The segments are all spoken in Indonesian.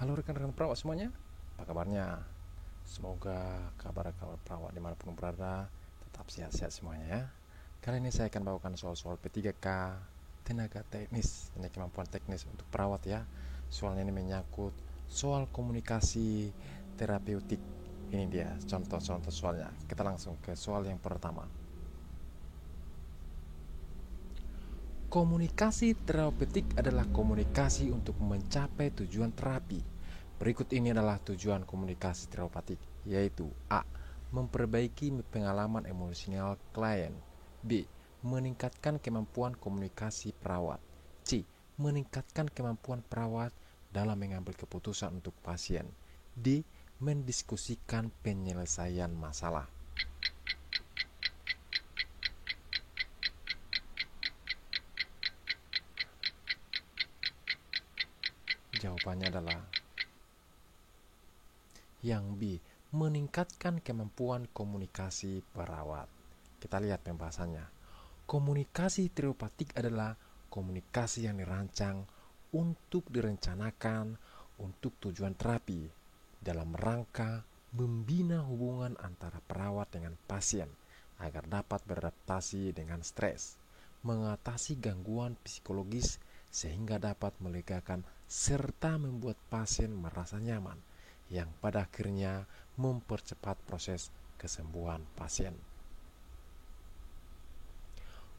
Halo rekan-rekan perawat semuanya, apa kabarnya? Semoga kabar-kabar perawat dimanapun berada tetap sehat-sehat semuanya ya. Kali ini saya akan bawakan soal-soal P3K tenaga teknis, ini kemampuan teknis untuk perawat ya. Soalnya ini menyangkut soal komunikasi terapeutik. Ini dia contoh-contoh soalnya. Kita langsung ke soal yang pertama. Komunikasi terapeutik adalah komunikasi untuk mencapai tujuan terapi. Berikut ini adalah tujuan komunikasi terapeutik, yaitu A. Memperbaiki pengalaman emosional klien. B. Meningkatkan kemampuan komunikasi perawat. C. Meningkatkan kemampuan perawat dalam mengambil keputusan untuk pasien. D. Mendiskusikan penyelesaian masalah. Jawabannya adalah yang B, meningkatkan kemampuan komunikasi perawat. Kita lihat pembahasannya. Komunikasi terapeutik adalah komunikasi yang dirancang untuk direncanakan untuk tujuan terapi dalam rangka membina hubungan antara perawat dengan pasien agar dapat beradaptasi dengan stres, mengatasi gangguan psikologis sehingga dapat melegakan serta membuat pasien merasa nyaman yang pada akhirnya mempercepat proses kesembuhan pasien.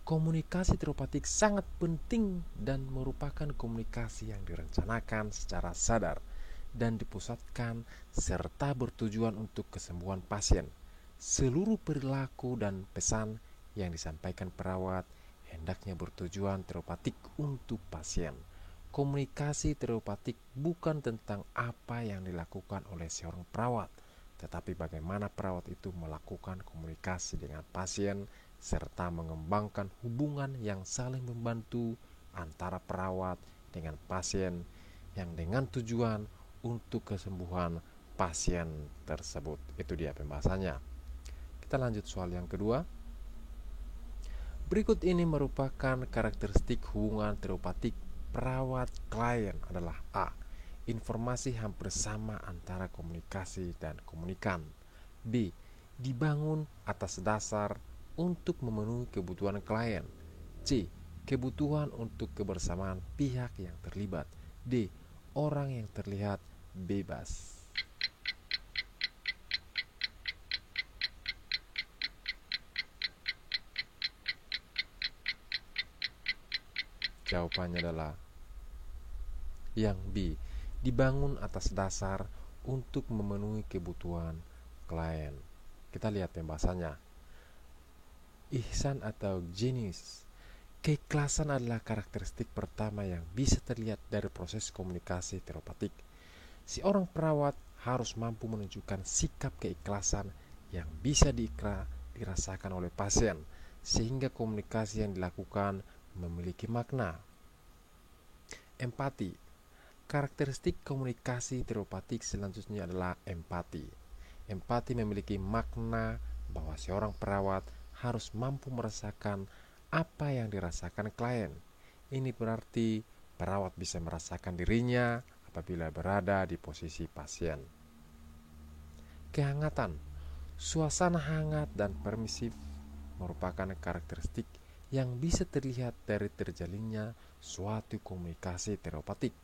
Komunikasi terapeutik sangat penting dan merupakan komunikasi yang direncanakan secara sadar dan dipusatkan serta bertujuan untuk kesembuhan pasien. Seluruh perilaku dan pesan yang disampaikan perawat hendaknya bertujuan terapeutik untuk pasien. Komunikasi terapeutik bukan tentang apa yang dilakukan oleh seorang perawat, tetapi bagaimana perawat itu melakukan komunikasi dengan pasien serta mengembangkan hubungan yang saling membantu antara perawat dengan pasien yang dengan tujuan untuk kesembuhan pasien tersebut. Itu dia pembahasannya. Kita lanjut soal yang kedua. Berikut ini merupakan karakteristik hubungan terapeutik perawat klien adalah A. Informasi hampir sama antara komunikasi dan komunikan. B. Dibangun atas dasar untuk memenuhi kebutuhan klien. C. Kebutuhan untuk kebersamaan pihak yang terlibat. D. Orang yang terlihat bebas. Jawabannya adalah yang B. Dibangun atas dasar untuk memenuhi kebutuhan klien. Kita lihat pembahasannya. Ihsan atau genius. Keikhlasan adalah karakteristik pertama yang bisa terlihat dari proses komunikasi terapeutik. Si orang perawat harus mampu menunjukkan sikap keikhlasan yang bisa dirasakan oleh pasien, sehingga komunikasi yang dilakukan memiliki makna. Empati. Karakteristik komunikasi terapeutik selanjutnya adalah empati. Empati memiliki makna bahwa seorang perawat harus mampu merasakan apa yang dirasakan klien. Ini berarti perawat bisa merasakan dirinya apabila berada di posisi pasien. Kehangatan. Suasana hangat dan permisif merupakan karakteristik yang bisa terlihat dari terjalinnya suatu komunikasi terapeutik.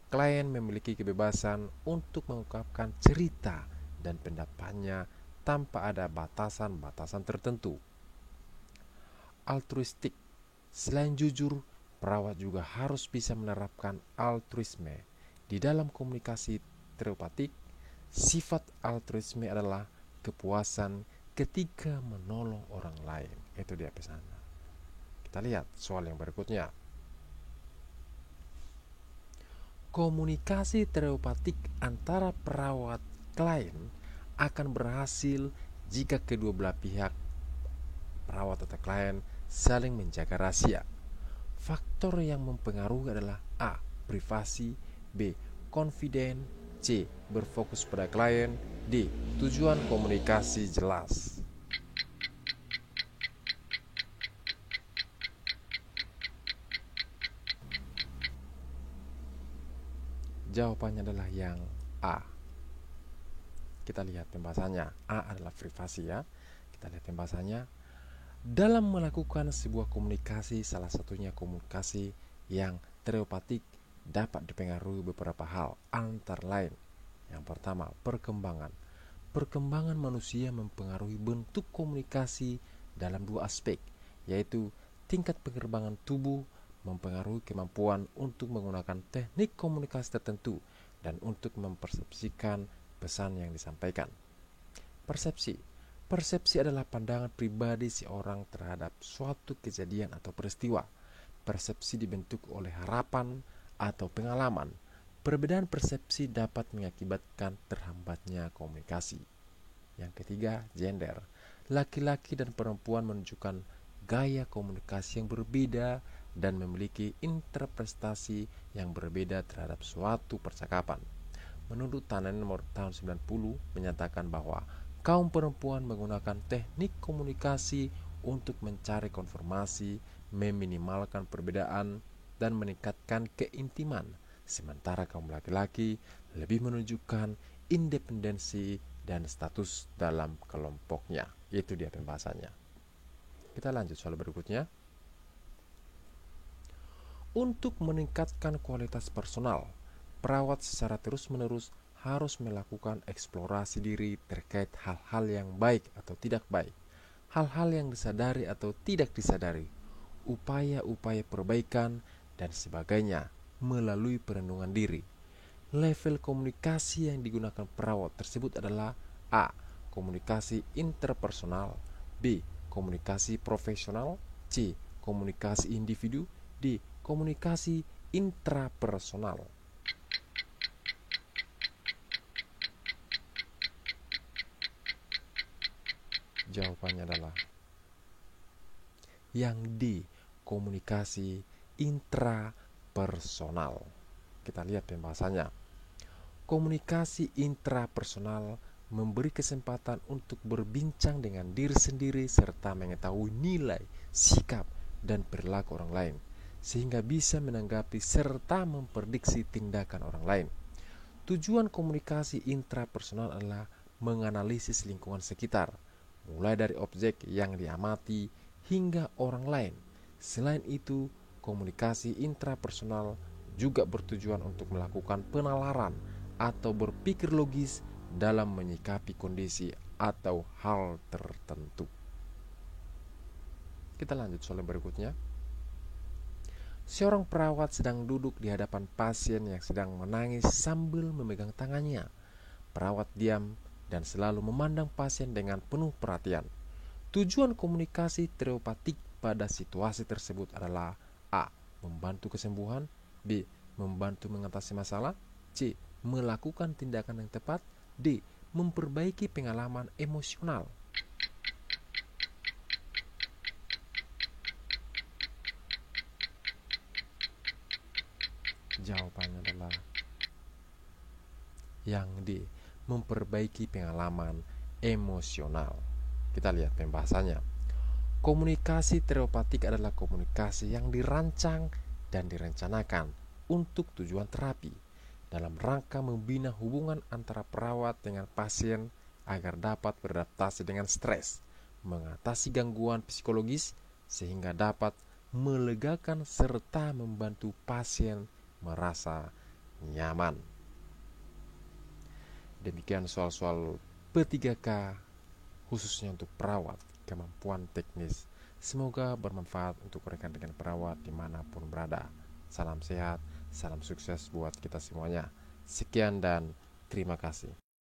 Klien memiliki kebebasan untuk mengungkapkan cerita dan pendapatnya tanpa ada batasan-batasan tertentu. Altruistik. Selain jujur, perawat juga harus bisa menerapkan altruisme. Di dalam komunikasi terapeutik, sifat altruisme adalah kepuasan ketika menolong orang lain. Itu dia pesannya. Kita lihat soal yang berikutnya. Komunikasi terapeutik antara perawat klien akan berhasil jika kedua belah pihak perawat atau klien saling menjaga rahasia. Faktor yang mempengaruhi adalah A. Privasi, B. Confident, C. Berfokus pada klien, D. Tujuan komunikasi jelas. Jawabannya adalah yang A. Kita lihat pembahasannya. A adalah privasi ya. Kita lihat pembahasannya. Dalam melakukan sebuah komunikasi, salah satunya komunikasi yang telepatik, dapat dipengaruhi beberapa hal, antara lain. Yang pertama, perkembangan. Perkembangan manusia mempengaruhi bentuk komunikasi dalam dua aspek, yaitu tingkat pengembangan tubuh mempengaruhi kemampuan untuk menggunakan teknik komunikasi tertentu dan untuk mempersepsikan pesan yang disampaikan. Persepsi. Persepsi adalah pandangan pribadi seorang terhadap suatu kejadian atau peristiwa. Persepsi dibentuk oleh harapan atau pengalaman. Perbedaan persepsi dapat mengakibatkan terhambatnya komunikasi. Yang ketiga, gender. Laki-laki dan perempuan menunjukkan gaya komunikasi yang berbeda dan memiliki interpretasi yang berbeda terhadap suatu percakapan. Menurut Tannen nomor tahun 90 menyatakan bahwa kaum perempuan menggunakan teknik komunikasi untuk mencari konfirmasi, meminimalkan perbedaan, dan meningkatkan keintiman, sementara kaum laki-laki lebih menunjukkan independensi dan status dalam kelompoknya. Itu dia pembahasannya. Kita lanjut soal berikutnya. Untuk meningkatkan kualitas personal, perawat secara terus-menerus harus melakukan eksplorasi diri terkait hal-hal yang baik atau tidak baik, hal-hal yang disadari atau tidak disadari, upaya-upaya perbaikan, dan sebagainya melalui perlindungan diri. Level komunikasi yang digunakan perawat tersebut adalah A. Komunikasi interpersonal, B. Komunikasi profesional, C. Komunikasi individu, D. Komunikasi intrapersonal. Jawabannya adalah yang D. Komunikasi intrapersonal. Kita lihat pembahasannya. Komunikasi intrapersonal memberi kesempatan untuk berbincang dengan diri sendiri serta mengetahui nilai, sikap, dan perilaku orang lain, sehingga bisa menanggapi serta memprediksi tindakan orang lain. Tujuan komunikasi intrapersonal adalah menganalisis lingkungan sekitar, mulai dari objek yang diamati hingga orang lain. Selain itu, komunikasi intrapersonal juga bertujuan untuk melakukan penalaran atau berpikir logis dalam menyikapi kondisi atau hal tertentu. Kita lanjut soal berikutnya. Seorang perawat sedang duduk di hadapan pasien yang sedang menangis sambil memegang tangannya. Perawat diam dan selalu memandang pasien dengan penuh perhatian. Tujuan komunikasi telepatik pada situasi tersebut adalah A. Membantu kesembuhan, B. Membantu mengatasi masalah, C. Melakukan tindakan yang tepat, D. Memperbaiki pengalaman emosional. Jawabannya adalah yang D. Memperbaiki pengalaman emosional. Kita lihat pembahasannya. Komunikasi telepatik adalah komunikasi yang dirancang dan direncanakan untuk tujuan terapi dalam rangka membina hubungan antara perawat dengan pasien agar dapat beradaptasi dengan stres, mengatasi gangguan psikologis sehingga dapat melegakan serta membantu pasien merasa nyaman. Demikian soal-soal P3K khususnya untuk perawat, kemampuan teknis. Semoga bermanfaat untuk rekan-rekan perawat dimanapun berada. Salam sehat, salam sukses buat kita semuanya. Sekian dan terima kasih.